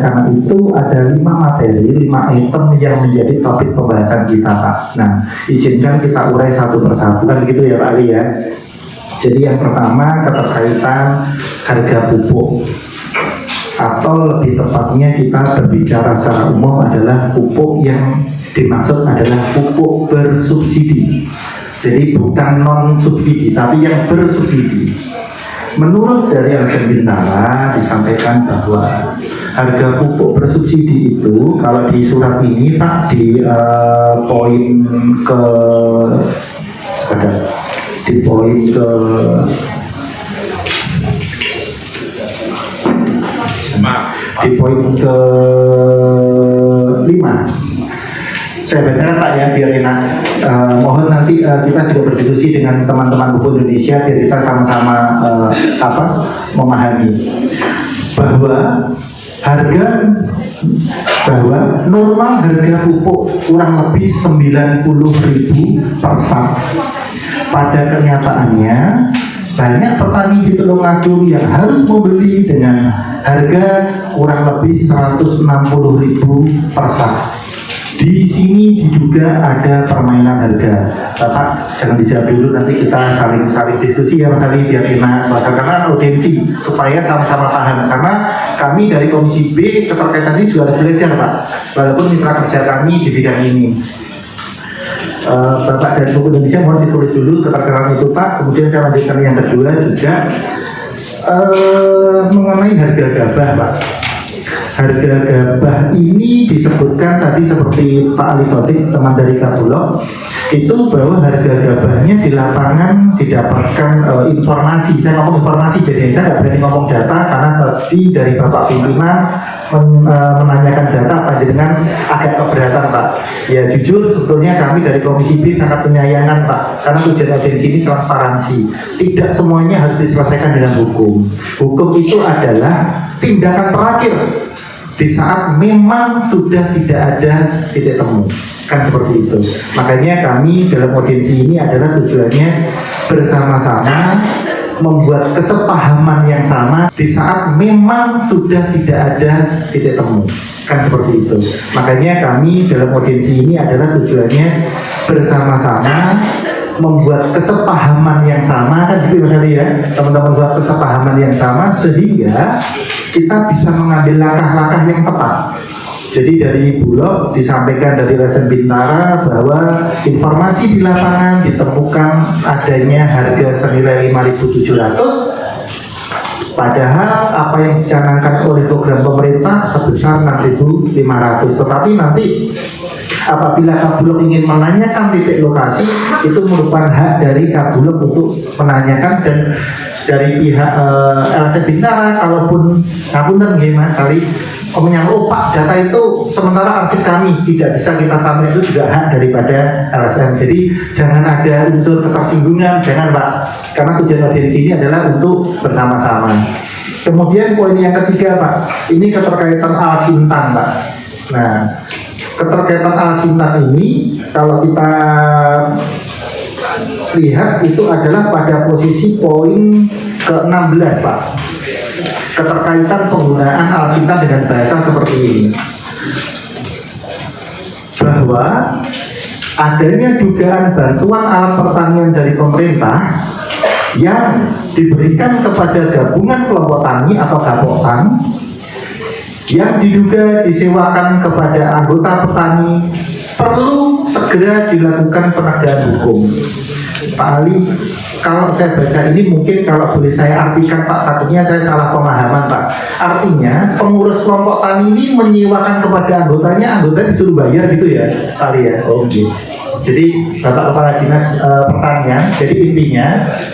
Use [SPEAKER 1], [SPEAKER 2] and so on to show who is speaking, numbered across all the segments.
[SPEAKER 1] karena itu ada 5 materi, 5 item yang menjadi topik pembahasan kita, Pak. Nah, izinkan kita urai satu persatu, kan gitu ya Pak Ali ya. Jadi yang pertama keterkaitan harga pupuk, atau lebih tepatnya kita berbicara secara umum adalah pupuk yang dimaksud adalah pupuk bersubsidi. Jadi bukan non subsidi, tapi yang bersubsidi. Menurut dari LSM Bintara disampaikan bahwa harga pupuk bersubsidi itu kalau di surat ini Pak di poin ke di poin ke di poin ke 5. Saya bacakan Pak ya biar enak. Mohon nanti kita juga berdiskusi dengan teman-teman buku Indonesia biar kita sama-sama memahami bahwa normal harga pupuk kurang lebih 90.000 per sak. Pada kenyataannya banyak petani di Tulungagung yang harus membeli dengan harga kurang lebih 160.000 per sak. Di sini diduga ada permainan harga. Bapak jangan dijawab dulu, nanti kita saling diskusi ya Mas Ali biar enak suasana, karena audiensi supaya sama-sama paham. Karena kami dari Komisi B keterkaitan ini juga harus belajar Pak, walaupun mitra kerja kami di bidang ini. Bapak dari Buku Indonesia mohon ditulis dulu keterkaitan itu Pak. Kemudian saya lanjutkan yang kedua juga mengenai harga gabah Pak. Harga gabah ini disebutkan tadi seperti Pak Ali Sodik, teman dari Kabulok, itu bahwa harga gabahnya di lapangan didapatkan informasi. Saya ngomong informasi, jadi saya nggak berani ngomong data karena tadi dari Bapak pimpinan menanyakan data panjenengan agak keberatan Pak. Ya jujur sebetulnya kami dari Komisi B sangat penyayangkan Pak, karena tujuan audiensi ini transparansi. Tidak semuanya harus diselesaikan dengan hukum. Hukum itu adalah tindakan terakhir di saat memang sudah tidak ada titik temu, kan seperti itu. Makanya kami dalam audiensi ini adalah tujuannya bersama-sama membuat kesepahaman yang sama di saat memang sudah tidak ada titik temu, kan seperti itu. Makanya kami dalam audiensi ini adalah tujuannya bersama-sama membuat kesepahaman yang sama, kan gitu Mas Ali ya, teman-teman buat kesepahaman yang sama sehingga kita bisa mengambil langkah-langkah yang tepat. Jadi dari Bulog disampaikan dari LSM Bintara bahwa informasi di lapangan ditemukan adanya harga senilai 5.700, padahal apa yang dicanangkan oleh program pemerintah sebesar 6.500. Tetapi nanti apabila Kabulok ingin menanyakan titik lokasi, itu merupakan hak dari Kabulok untuk menanyakan. Dan dari pihak LSM Bintara, kalaupun ngapunten nggih Mas Ali, Pak data itu sementara arsip kami tidak bisa kita sampaikan, itu juga hak daripada LSM. Jadi jangan ada unsur ketersinggungan, jangan Pak, karena tujuan audiensi ini adalah untuk bersama-sama. Kemudian poin yang ketiga Pak, ini keterkaitan Al-Sintan Pak. Nah, keterkaitan Al-Sintan ini kalau kita lihat itu adalah pada posisi poin ke-16 Pak, keterkaitan penggunaan Al-Sintan dengan bahasa seperti ini, bahwa adanya dugaan bantuan alat pertanian dari pemerintah yang diberikan kepada gabungan kelompok tani atau Gapoktan yang diduga disewakan kepada anggota petani perlu segera dilakukan penegakan hukum. Pak Ali, kalau saya baca ini mungkin kalau boleh saya artikan Pak, takutnya saya salah pemahaman Pak. Artinya pengurus kelompok tani ini menyewakan kepada anggotanya disuruh bayar gitu ya Pak Ali ya? Oh gitu. Jadi Bapak Kepala Dinas Pertanian, jadi intinya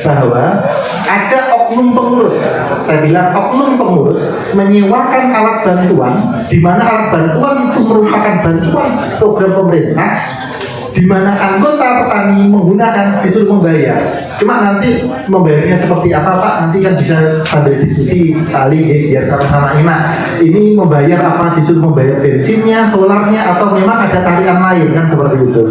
[SPEAKER 1] bahwa ada oknum pengurus, saya bilang oknum pengurus menyewakan alat bantuan, di mana alat bantuan itu merupakan bantuan program pemerintah, di mana anggota petani menggunakan disuruh membayar. Cuma nanti membayarnya seperti apa Pak, nanti kan bisa sambil diskusi kali biar sama-sama enak. Ini membayar apa, disuruh membayar bensinnya, solarnya, atau memang ada tarian lain, kan seperti itu.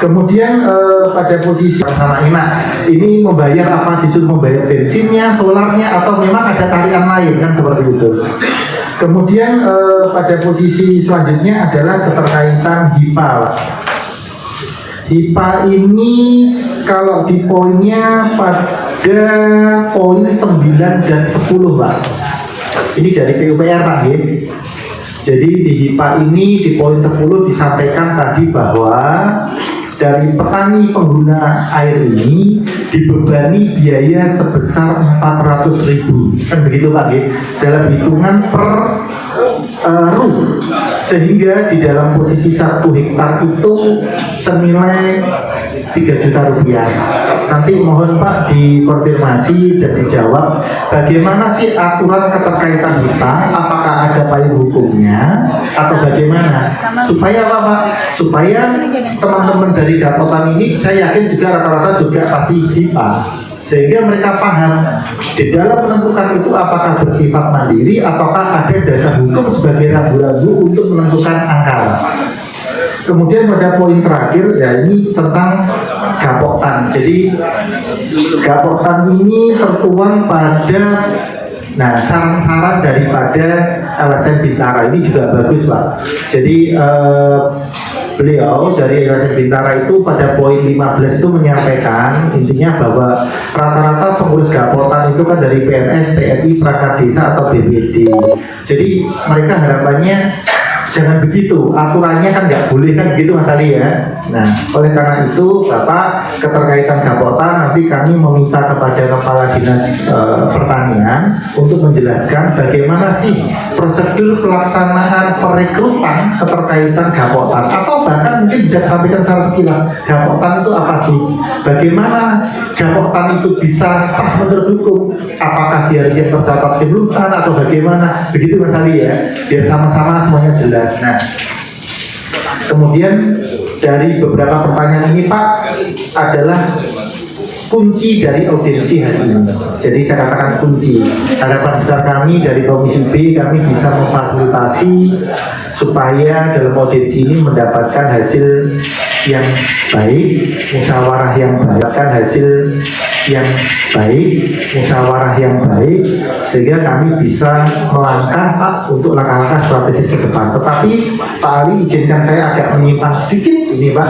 [SPEAKER 1] Kemudian pada posisi sama enak, ini membayar apa, disuruh membayar bensinnya, solarnya, atau memang ada tarian lain, kan seperti itu. Kemudian pada posisi selanjutnya adalah keterkaitan HIPA, Pak. HIPA ini kalau di poinnya pada poin 9 dan 10, Pak. Ini dari PUPR, Pak. Jadi di HIPA ini di poin 10 disampaikan tadi bahwa dari petani pengguna air ini dibebani biaya sebesar 400.000, kan begitu Pak, dalam hitungan per RU, sehingga di dalam posisi 1 hektar itu senilai 3 juta rupiah. Nanti mohon Pak dikonfirmasi dan dijawab bagaimana sih aturan keterkaitan HIPA, apakah ada payung hukumnya atau bagaimana, supaya apa Pak? Supaya teman-teman dari Gapotan ini saya yakin juga rata-rata juga pasti HIPA, sehingga mereka paham di dalam menentukan itu apakah bersifat mandiri ataukah ada dasar hukum sebagai rambu-rambu untuk menentukan angka. Kemudian pada poin terakhir ya ini tentang Gapotan. Jadi Gapotan ini tertuang pada saran-saran daripada LSM Bintara ini juga bagus Pak. Jadi beliau dari LSM Bintara itu pada poin 15 itu menyampaikan intinya bahwa rata-rata pengurus Gapotan itu kan dari PNS, TNI, perangkat desa atau BPD. Jadi mereka harapannya jangan begitu, aturannya kan nggak boleh kan begitu Mas Ali ya. Nah, oleh karena itu Bapak keterkaitan Gapotan nanti kami meminta kepada Kepala Dinas Pertanian untuk menjelaskan bagaimana sih prosedur pelaksanaan perekrutan keterkaitan Gapotan, atau bahkan mungkin bisa sampaikan secara sekilas Gapotan itu apa sih, bagaimana Gapotan itu bisa sah menurut hukum, apakah dia harus yang tercatat simultan atau bagaimana, begitu Mas Ali ya, biar sama-sama semuanya jelas. Nah, kemudian dari beberapa pertanyaan ini Pak adalah kunci dari audiensi hari ini. Jadi saya katakan kunci. Harapan besar kami dari Komisi B, kami bisa memfasilitasi supaya dalam audiensi ini mendapatkan hasil yang baik, musyawarah yang baik, hasil yang baik, musyawarah yang baik, sehingga kami bisa melangkah Pak untuk langkah-langkah strategis ke depan. Tetapi Pak Ali izinkan saya agak menyimpang sedikit ini Pak.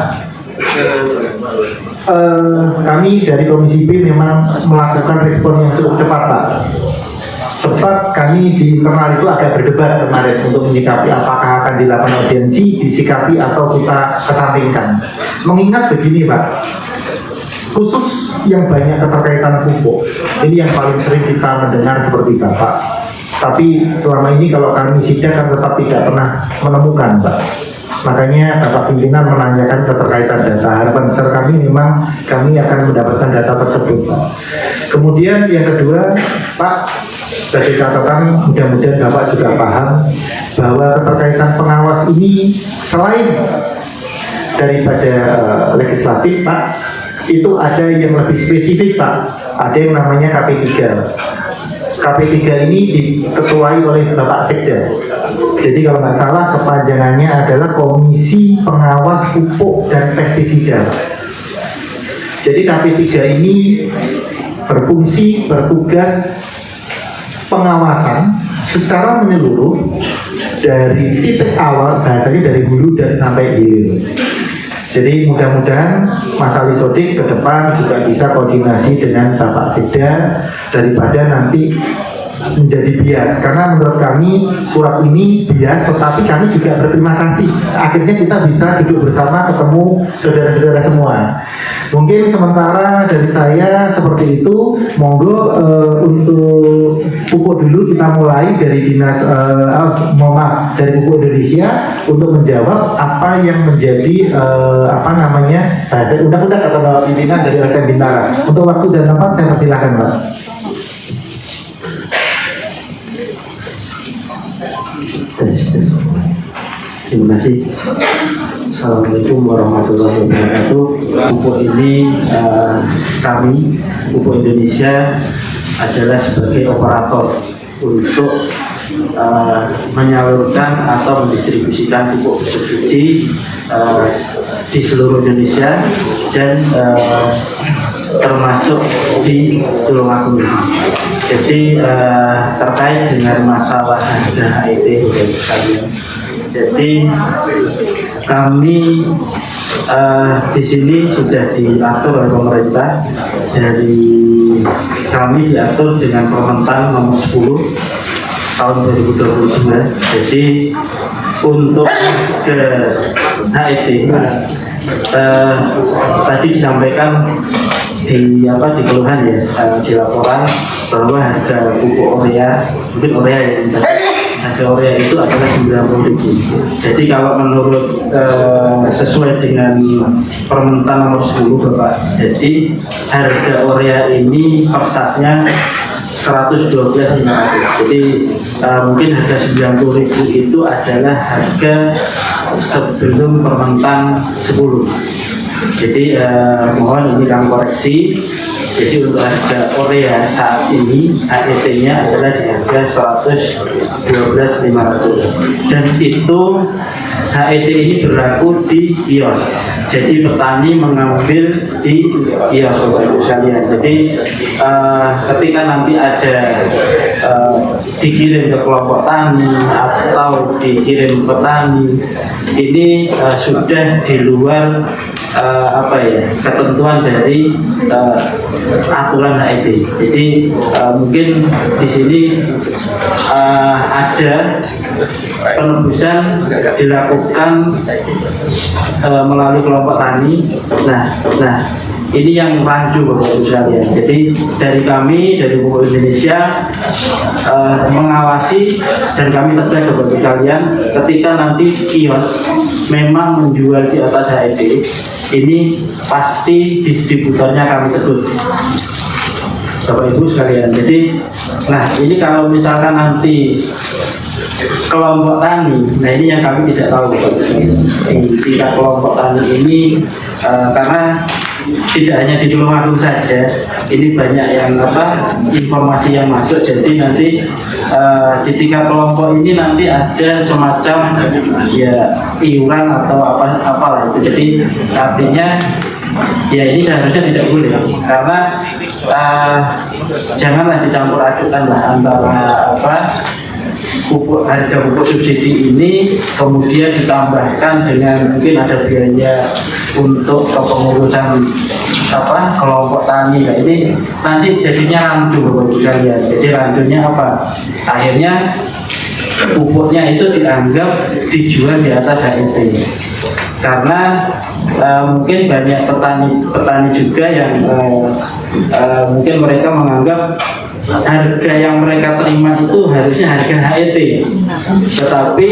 [SPEAKER 1] Kami dari Komisi B memang melakukan respon yang cukup cepat Pak. Sebab kami di internal itu agak berdebat kemarin untuk menyikapi apakah akan dilakukan audiensi, disikapi atau kita kesampingkan. Mengingat begini Pak, khusus yang banyak keterkaitan pupuk, ini yang paling sering kita mendengar seperti Bapak. Tapi selama ini kalau kami sidak kan tetap tidak pernah menemukan Pak. Makanya Bapak pimpinan menanyakan keterkaitan data. Harapan besar kami memang kami akan mendapatkan data tersebut Pak. Kemudian yang kedua Pak, sebagai catatan mudah-mudahan Bapak juga paham bahwa keterkaitan pengawas ini selain daripada legislatif Pak, itu ada yang lebih spesifik Pak, ada yang namanya KP3. KP3 ini diketuai oleh Bapak Sekda. Jadi kalau nggak salah kepanjangannya adalah Komisi Pengawas Pupuk dan Pestisida. Jadi KP3 ini bertugas pengawasan secara menyeluruh dari titik awal, bahasanya dari hulu dan sampai hilir. Jadi mudah-mudahan Mas Ali Sodik ke depan juga bisa koordinasi dengan Bapak Sekda daripada nanti menjadi bias, karena menurut kami surat ini bias, tetapi kami juga berterima kasih akhirnya kita bisa duduk bersama ketemu saudara-saudara semua. Mungkin sementara dari saya seperti itu. Monggo untuk pupuk dulu kita mulai dari dinas dari Pupuk Indonesia untuk menjawab apa yang menjadi bahasa undang-undang atau pimpinan dari LSM Bintara. Untuk waktu dan tempat saya persilahkan Pak.
[SPEAKER 2] Terima kasih. Assalamualaikum warahmatullahi wabarakatuh. Pupuk ini kami Pupuk Indonesia adalah sebagai operator untuk menyalurkan atau mendistribusikan pupuk bersubsidi di seluruh Indonesia, dan termasuk di Tulungagung. Jadi terkait dengan masalah harga HET sekalian. Jadi kami di sini sudah diatur oleh pemerintah. Dari kami diatur dengan Permentan nomor 10 tahun 2022. Jadi untuk ke HET tadi disampaikan di keluhan ya, di laporan bahwa harga pupuk urea, mungkin urea ya, harga urea itu adalah 90.000. Jadi kalau menurut sesuai dengan Permentan nomor 10 Bapak, jadi harga urea ini persatnya 112.500. Jadi mungkin harga 90.000 itu adalah harga sebelum Permentan 10. Jadi mohon ini kami koreksi. Jadi untuk harga urea saat ini HET-nya adalah di harga 112.500, dan itu HET ini berlaku di kios. Jadi petani mengambil di kios Bapak Ibu sekalian. Jadi ketika nanti ada dikirim ke kelompok tani atau dikirim petani, ini sudah di luar ketentuan dari aturan HET. Jadi mungkin di sini ada penebusan dilakukan melalui kelompok tani. Nah ini yang rancu Bapak Ibu sekalian. Jadi dari kami, dari Pupuk Indonesia mengawasi, dan kami tegas Bapak Ibu sekalian, ketika nanti kios memang menjual di atas HET, ini pasti distributornya kami tegur Bapak Ibu sekalian. Jadi nah ini kalau misalkan nanti kelompok tani, nah ini yang kami tidak tahu Bapak Ibu. Di tingkat kelompok tani ini karena tidak hanya di Tulungagung saja, ini banyak yang informasi yang masuk. Jadi nanti di tingkat kelompok ini nanti ada semacam ya iuran atau apalah itu. Jadi artinya ya ini seharusnya tidak boleh, karena janganlah dicampur adukan lah antara harga pupuk subsidi ini kemudian ditambahkan dengan mungkin ada biaya untuk kepengurusan kelompok tani. Nah, ini nanti jadinya rancu Bapak Ibu sekalian. Jadi rancunya apa? Akhirnya pupuknya itu dianggap dijual di atas HET, karena mungkin banyak petani juga yang mungkin mereka menganggap harga yang mereka terima itu harusnya harga HET, tetapi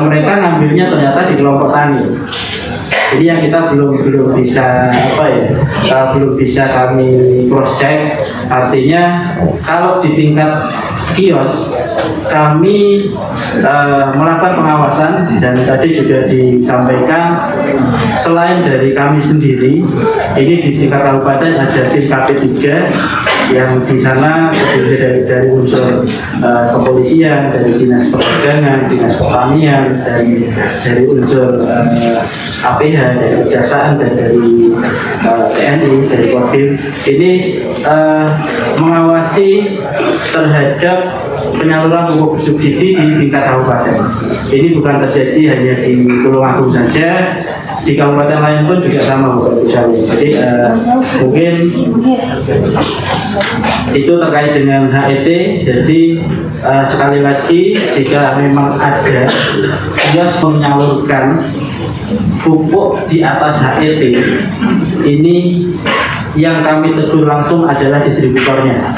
[SPEAKER 2] mereka ngambilnya ternyata di kelompok tani. Jadi yang kita belum bisa belum bisa kami cross check. Artinya kalau di tingkat kios kami melakukan pengawasan, dan tadi juga disampaikan selain dari kami sendiri, ini di tingkat kabupaten ada tim KP3 yang di sana terdiri dari unsur kepolisian, dari dinas perdagangan, dinas pertanian, dari unsur APH, dari kejaksaan, dan dari TNI, dari Kodim. Ini mengawasi terhadap penyaluran pupuk subsidi di tingkat kabupaten. Ini bukan terjadi hanya di Tulungagung saja, di kabupaten lain pun juga sama Bapak Ibu sekalian. Jadi mungkin itu terkait dengan HET. Jadi sekali lagi, jika memang ada kios menyalurkan pupuk di atas HET, ini yang kami tegur langsung adalah distributornya.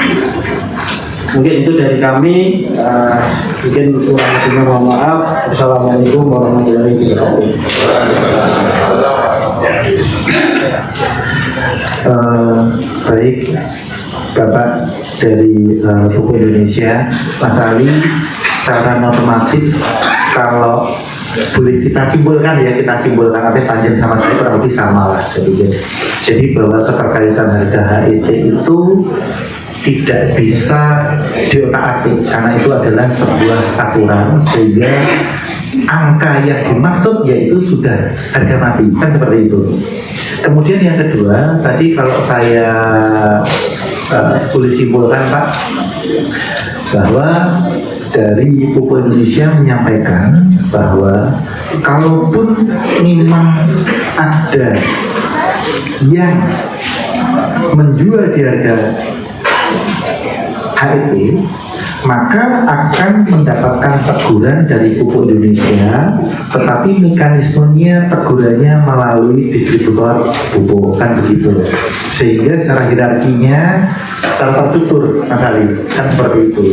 [SPEAKER 2] Mungkin itu dari kami. Mungkin kurang lebihnya mohon maaf. Wassalamualaikum warahmatullahi wabarakatuh.
[SPEAKER 1] Baik Bapak dari Pupuk Indonesia, Mas Ali, secara normatif kalau boleh kita simpulkan artinya Panjen sama saya kurang lebih sama lah. Jadi bahwa keterkaitan harga HET itu tidak bisa diotak-atik, karena itu adalah sebuah aturan, sehingga angka yang dimaksud yaitu sudah harga mati, kan seperti itu. Kemudian yang kedua, tadi kalau saya boleh simpulkan Pak, bahwa dari Pupuk Indonesia menyampaikan bahwa kalaupun memang ada yang menjual di harga HET, maka akan mendapatkan teguran dari Pupuk Indonesia, tetapi mekanismenya tegurannya melalui distributor pupuk, kan begitu. Sehingga secara hierarkinya, secara terstruktur, Mas Ali, kan seperti itu.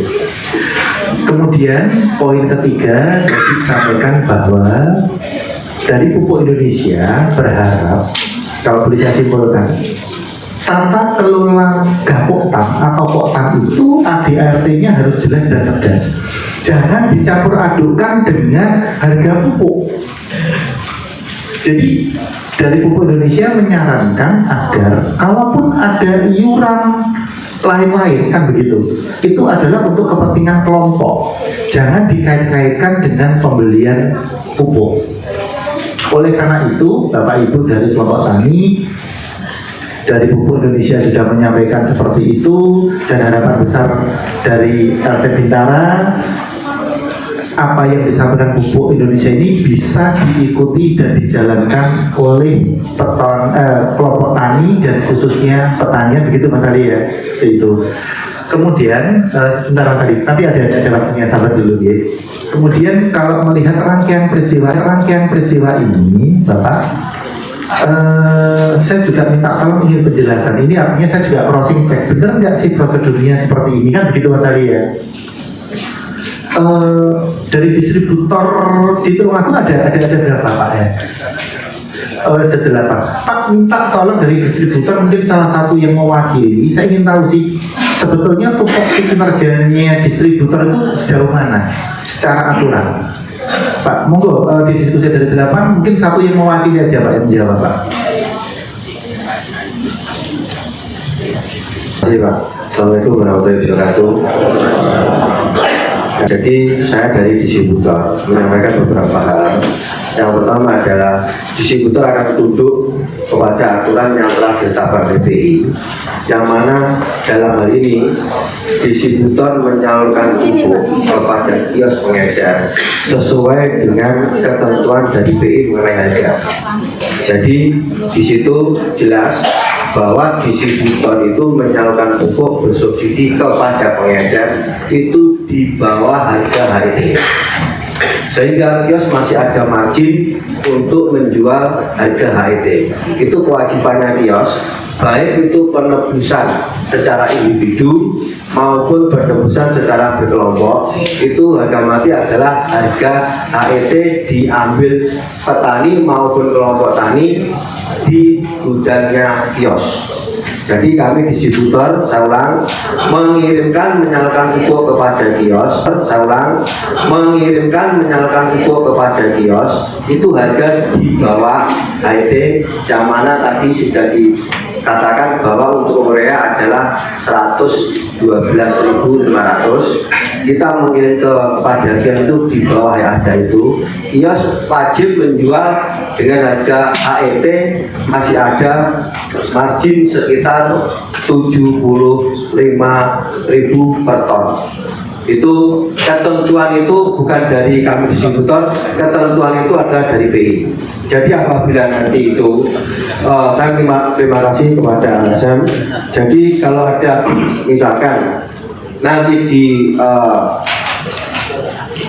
[SPEAKER 1] Kemudian poin ketiga tadi disampaikan bahwa dari Pupuk Indonesia berharap, kalau boleh saya simpulkan, tata kelola Gapoktan atau Poktan itu ADART-nya harus jelas dan tegas. Jangan dicampur adukan dengan harga pupuk. Jadi dari Pupuk Indonesia menyarankan agar kalaupun ada iuran lain-lain, kan begitu, itu adalah untuk kepentingan kelompok. Jangan dikait-kaitkan dengan pembelian pupuk. Oleh karena itu, Bapak Ibu dari kelompok tani dari Pupuk Indonesia sudah menyampaikan seperti itu, dan harapan besar dari LC Bintara, apa yang disampaikan Pupuk Indonesia ini bisa diikuti dan dijalankan oleh kelompok tani dan khususnya pertanian, begitu Mas Ali ya. Itu. Kemudian sebentar Mas Ali, nanti ada waktunya, sabar dulu ya. Kemudian kalau melihat rangkaian peristiwa ini, Bapak, saya juga minta tolong ingin penjelasan. Ini artinya saya juga crossing check, benar nggak sih prosedurnya seperti ini, kan begitu Mas Ali ya. Dari distributor di Tulungagung ada berapa Pak ya? Ada 8. Pak minta tolong dari distributor, mungkin salah satu yang mewakili. Saya ingin tahu sih sebetulnya tupoksi kinerjanya distributor itu sejauh mana secara aturan. Pak, monggo diskusi dari 8, mungkin satu yang mewakili aja Pak yang menjawab Pak.
[SPEAKER 3] Terima kasih Pak. Assalamualaikum warahmatullahi wabarakatuh. Jadi saya dari distributor menyampaikan beberapa hal. Yang pertama adalah distributor akan tunduk kepada aturan yang telah ditetapkan BPI, yang mana dalam hal ini distributor menyalurkan pupuk kepada kios pengedar sesuai dengan ketentuan dari BI mengenai harga. Jadi di situ jelas bahwa distributor itu menyalurkan pupuk bersubsidi kepada pengedar itu di bawah harga HET, sehingga kios masih ada margin untuk menjual harga HET. Itu kewajibannya kios, baik itu penebusan secara individu maupun penebusan secara berkelompok. Itu harga mati adalah harga HET diambil petani maupun kelompok tani di gudangnya kios. Jadi kami distributor, saya ulang, mengirimkan menyalurkan pupuk kepada kios, itu harga di bawah HET, yang mana tadi sudah dikatakan bahwa untuk urea adalah 112.500. Kita mengirim kepada kios itu di bawah harga itu. Kios wajib menjual dengan harga HET masih ada margin sekitar 75.000 per ton. Itu ketentuan itu bukan dari kami distributor, ketentuan itu adalah dari BI. Jadi apabila nanti itu saya terima kasih kepada LSM. Jadi kalau ada misalkan nanti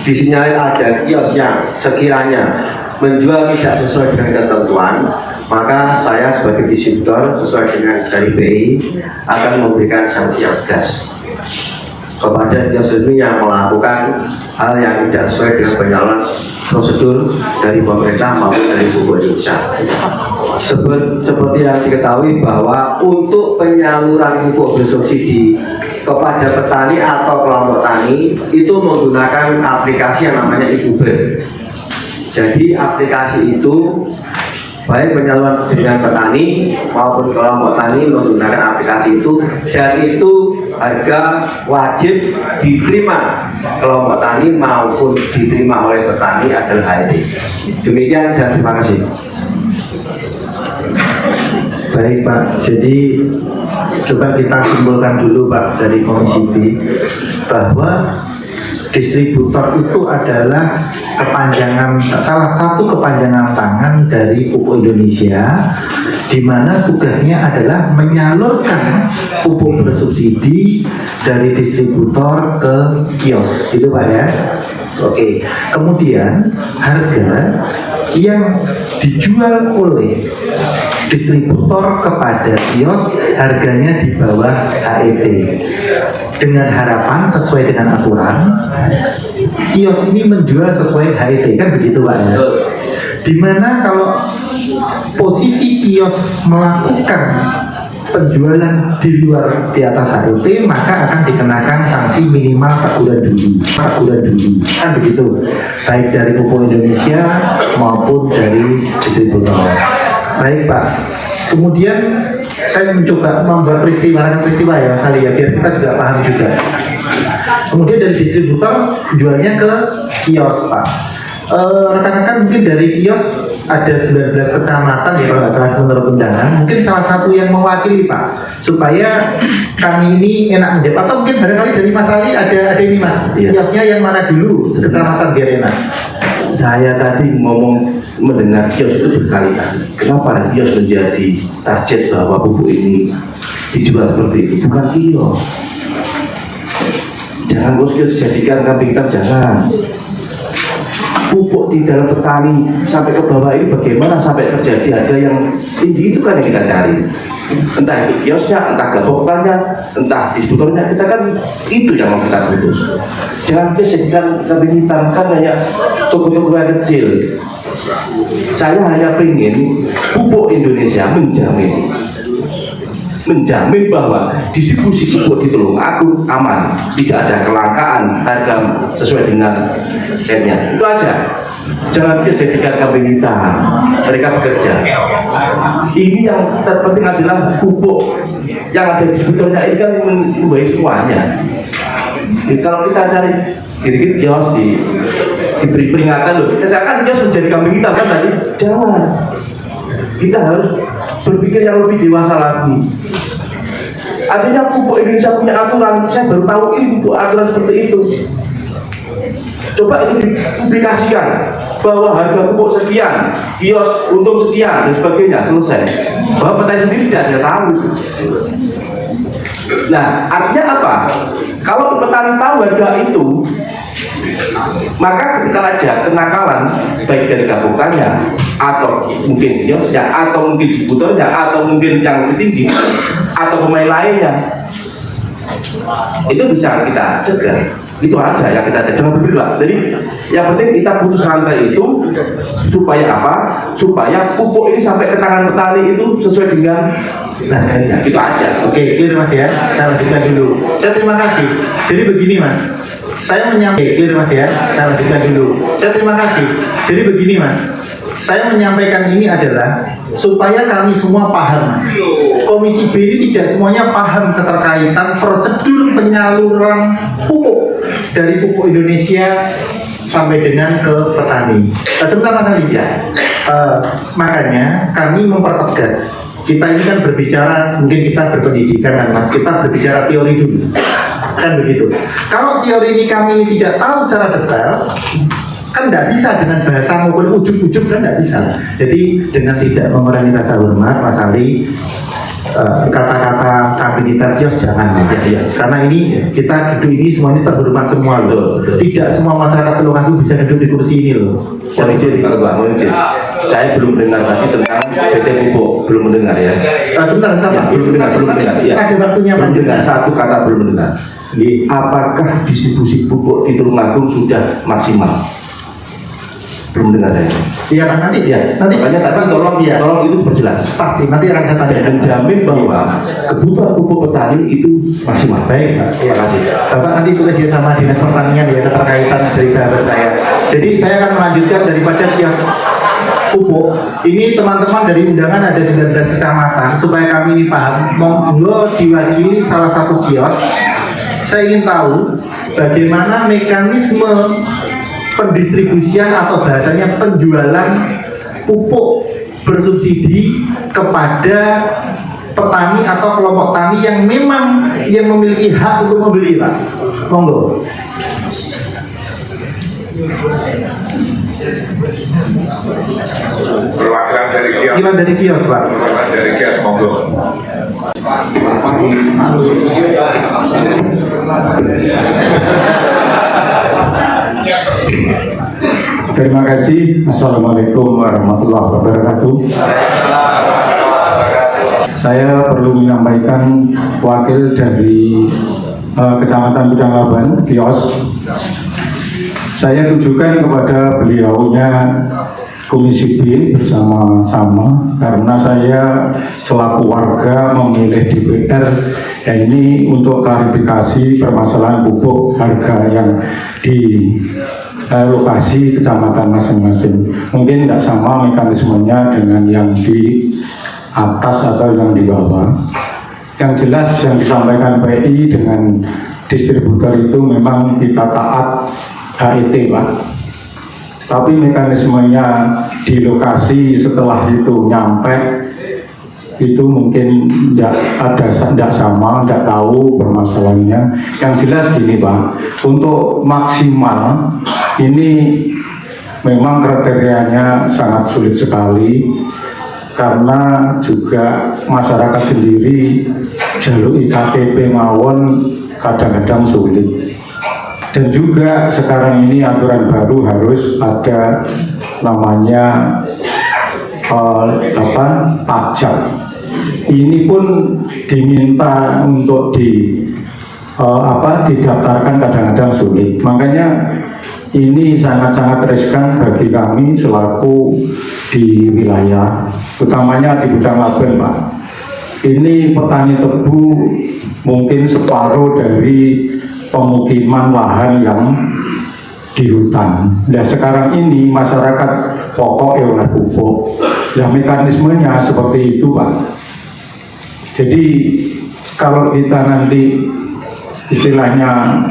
[SPEAKER 3] disinyalir ada kios yang sekiranya menjual tidak sesuai dengan ketentuan, maka saya sebagai distributor sesuai dengan dari BI akan memberikan sanksi yang tegas kepada kios resmi yang melakukan hal yang tidak sesuai dengan penyaluran prosedur dari pemerintah maupun dari Pupuk Indonesia. Seperti yang diketahui bahwa untuk penyaluran pupuk bersubsidi kepada petani atau kelompok tani itu menggunakan aplikasi yang namanya e-Uber. Jadi aplikasi itu baik penyaluran dengan petani maupun kelompok tani menggunakan aplikasi itu, dan itu harga wajib diterima kelompok tani maupun diterima oleh petani adalah HET. Demikian dan terima kasih.
[SPEAKER 1] Baik Pak, jadi coba kita simpulkan dulu Pak dari Komisi B bahwa distributor itu adalah salah satu kepanjangan tangan dari Pupuk Indonesia, di mana tugasnya adalah menyalurkan pupuk bersubsidi dari distributor ke kios, gitu Pak ya. Oke, kemudian harga yang dijual oleh distributor kepada kios harganya di bawah HET, dengan harapan sesuai dengan aturan kios ini menjual sesuai HET, kan begitu Pak ya. Dimana kalau posisi kios melakukan penjualan di luar di atas HET, maka akan dikenakan sanksi minimal teguran dulu, kan begitu, baik dari Pupuk Indonesia maupun dari distributor. Baik Pak, kemudian saya mencoba membuat peristiwa ya Mas Ali ya, biar kita juga paham juga. Kemudian dari distributor jualnya ke kios Pak. Rekan-rekan mungkin dari kios ada 19 kecamatan ya kalau nggak salah menurut undangan, mungkin salah satu yang mewakili Pak, supaya kami ini enak menjawab, atau mungkin barangkali dari Mas Ali ada ini Mas, kiosnya yang mana dulu kecamatan biar enak.
[SPEAKER 4] Saya tadi ngomong mendengar kios itu berkali-kali. Kenapa kios menjadi target bahwa pupuk ini dijual seperti itu? Bukan kios. Jangan kios jadikan kambing hitam, jangan. Pupuk di dalam petani sampai ke bawah ini bagaimana sampai terjadi harga yang tinggi, itu kan yang kita cari. Entah itu kiosnya, entah gaboknya, entah distributornya, kita kan itu yang mau kita putus. Jangan kios jadikan kambing hitam, kan hanya toko-toko yang kecil. Saya hanya ingin Pupuk Indonesia menjamin bahwa distribusi pupuk di Tulungagung aman, tidak ada kelangkaan harga sesuai dengan harganya. Itu aja. Jangan dijadikan kambing hitam. Mereka bekerja. Ini yang terpenting adalah pupuk yang ada di distributornya ini kan membaik semuanya. Jadi kalau kita cari dikit kios diberi peringatan loh, misalkan kios menjadi kambing hitam kan tadi, jangan. Kita harus berpikir yang lebih dewasa lagi. Artinya Pupuk Indonesia punya aturan, saya baru tahu ini aturan seperti itu. Coba ini dipublikasikan bahwa harga pupuk sekian, kios untung sekian dan sebagainya, selesai. Bahwa petani sendiri tidak ada tahu. Nah, artinya apa? Kalau petani tahu harga itu, maka ketika ada kenakalan baik dari gabokannya atau mungkin kiosnya atau mungkin distributornya atau mungkin yang lebih tinggi atau pemain lainnya, itu bisa kita cegah. Itu aja yang kita jangan bergerak. Jadi yang penting kita putus rantai itu supaya apa? Supaya pupuk ini sampai ke tangan petani itu sesuai dengan harganya. Itu aja.
[SPEAKER 1] Oke, clear Mas ya. Saya lanjutkan dulu. Saya terima kasih. Jadi begini Mas, saya menyampaikan clear Mas ya. Saya lanjutkan dulu. Saya terima kasih. Jadi begini Mas, saya menyampaikan ini adalah supaya kami semua paham. Komisi B ini tidak semuanya paham keterkaitan prosedur penyaluran pupuk dari Pupuk Indonesia sampai dengan ke petani. Sebentar Mas Ali ya. Makanya kami mempertegas. Kita ini kan berbicara, mungkin kita berpendidikan kan Mas, kita berbicara teori dulu. Kan begitu. Kalau teori ini kami tidak tahu secara detail, kan tidak bisa dengan bahasa maupun ujung-ujung kan tidak bisa. Jadi dengan tidak mengurangi rasa hormat Mas Ali, kata-kata kambing hitam kios jangan ya. Karena ini kita duduk ini semua ini terhormat semua loh. Tidak semua masyarakat Tulungagung bisa duduk di kursi ini loh.
[SPEAKER 4] Saya belum dengar tadi tentang PT Pupuk, belum mendengar ya.
[SPEAKER 1] Sebentar Pak.
[SPEAKER 4] Belum dengar ya.
[SPEAKER 1] Ada waktunya
[SPEAKER 4] belum dengar,
[SPEAKER 1] Pak.
[SPEAKER 4] satu kata belum mendengar. Apakah distribusi pupuk di Tulungagung sudah maksimal? Belum dengar ya.
[SPEAKER 1] Iya kan nanti
[SPEAKER 4] makanya tadi tolong itu berjelas.
[SPEAKER 1] Pasti nanti akan saya tanya.
[SPEAKER 4] Menjamin bahwa kebutuhan pupuk petani itu maksimal.
[SPEAKER 1] Baik Pak.
[SPEAKER 4] Terima kasih.
[SPEAKER 1] Bapak nanti tulis ya sama Dinas Pertanian ya keterkaitan dari sahabat saya. Jadi saya akan melanjutkan daripada kios pupuk. Ini teman-teman dari undangan ada 19 kecamatan supaya kami ini paham. Monggo diwakili salah satu kios Saya ingin tahu bagaimana mekanisme pendistribusian atau bahasanya penjualan pupuk bersubsidi kepada petani atau kelompok tani yang memang yang memiliki hak untuk membeli, Pak. Monggo.
[SPEAKER 5] Perwakilan dari kios.
[SPEAKER 1] Perwakilan dari kios, Pak.
[SPEAKER 5] Perwakilan dari kios, monggo.
[SPEAKER 6] Terima kasih. Assalamualaikum warahmatullahi wabarakatuh. Saya perlu menyampaikan wakil dari Kecamatan Pucanglaban, Kios. Saya tujukan kepada beliaunya Komisi B bersama-sama karena saya selaku warga memilih DPR ini untuk klarifikasi permasalahan pupuk harga yang di lokasi kecamatan masing-masing. Mungkin tidak sama mekanismenya dengan yang di atas atau yang di bawah. Yang jelas yang disampaikan PI dengan distributor itu memang kita taat HET, Pak. Tapi mekanismenya di lokasi setelah itu nyampe itu mungkin tidak sama, tidak tahu permasalahannya. Yang jelas gini, Pak, untuk maksimal ini memang kriterianya sangat sulit sekali karena juga masyarakat sendiri jalur IKTP mawon kadang-kadang sulit. Dan juga sekarang ini aturan baru harus ada namanya pajak. Ini pun diminta untuk didaftarkan kadang-kadang sulit. Makanya ini sangat-sangat riskan bagi kami selaku di wilayah, utamanya di Pucanglaban, Pak. Ini petani tebu mungkin separuh dari pemukiman lahan yang di hutan. Nah sekarang ini masyarakat pokok oleh pupuk. Nah mekanismenya seperti itu, Pak. Jadi kalau kita nanti istilahnya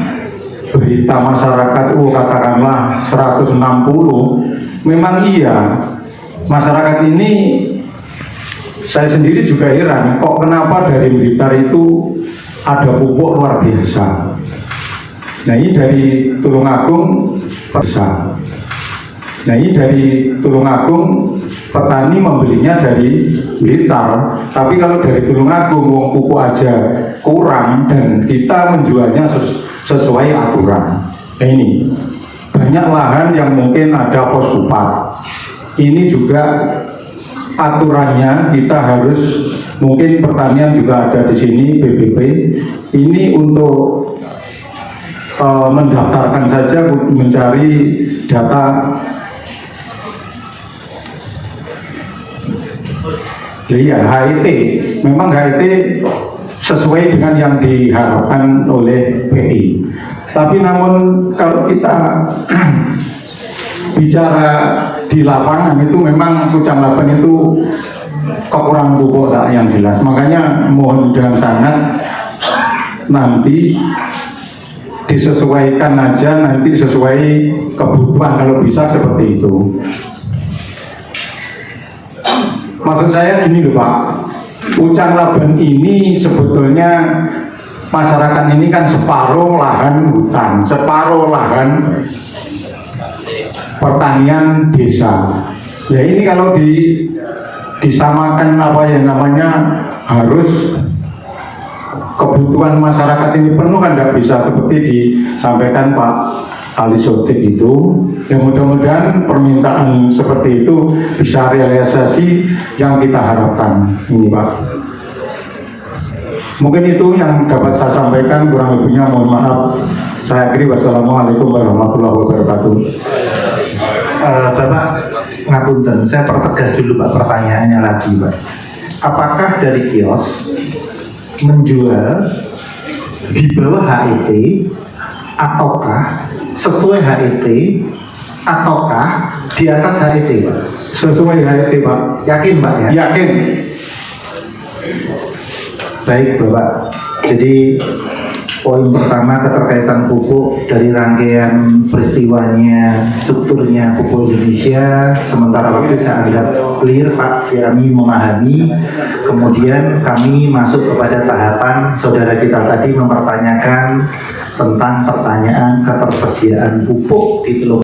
[SPEAKER 6] berita masyarakat, katakanlah 160, memang iya masyarakat ini, saya sendiri juga heran kok kenapa dari Blitar itu ada pupuk luar biasa. Nah ini dari Tulungagung besar. Nah ini dari Tulungagung petani membelinya dari Blitar, tapi kalau dari Tulungagung wong pupuk aja kurang dan kita menjualnya sesuai aturan. Nah ini banyak lahan yang mungkin ada pos kupat. Ini juga aturannya kita harus, mungkin pertanian juga ada di sini BPP. Ini untuk mendaftarkan saja, mencari data. Iya, HET. Memang HET sesuai dengan yang diharapkan oleh PI. Tapi namun kalau kita bicara di lapangan itu memang Pucanglaban itu kekurangan pupuk yang jelas. Makanya mohon dengan sangat nanti disesuaikan aja, nanti sesuai kebutuhan kalau bisa seperti itu. Maksud saya gini loh Pak, Pucanglaban ini sebetulnya masyarakat ini kan separuh lahan hutan, separuh lahan pertanian desa. Ya ini kalau disamakan apa yang namanya harus kebutuhan masyarakat ini penuh kan tidak bisa seperti disampaikan Pak Ali Sotik itu. Ya mudah-mudahan permintaan seperti itu bisa realisasi yang kita harapkan ini Pak. Mungkin itu yang dapat saya sampaikan, kurang lebihnya mohon maaf. Saya akhiri, wassalamualaikum warahmatullahi wabarakatuh.
[SPEAKER 1] Bapak ngapunten, saya pertegas dulu Pak pertanyaannya lagi Pak. Apakah dari kios menjual di bawah HET ataukah sesuai HET ataukah di atas HET Pak?
[SPEAKER 6] Sesuai HET Pak.
[SPEAKER 1] Yakin Pak ya?
[SPEAKER 6] Yakin.
[SPEAKER 1] Baik Bapak. Jadi Poin pertama, keterkaitan pupuk dari rangkaian peristiwanya, strukturnya pupuk Indonesia. Sementara waktu saya anggap clear Pak, kami memahami. Kemudian kami masuk kepada tahapan saudara kita tadi mempertanyakan tentang pertanyaan ketersediaan pupuk di Teluk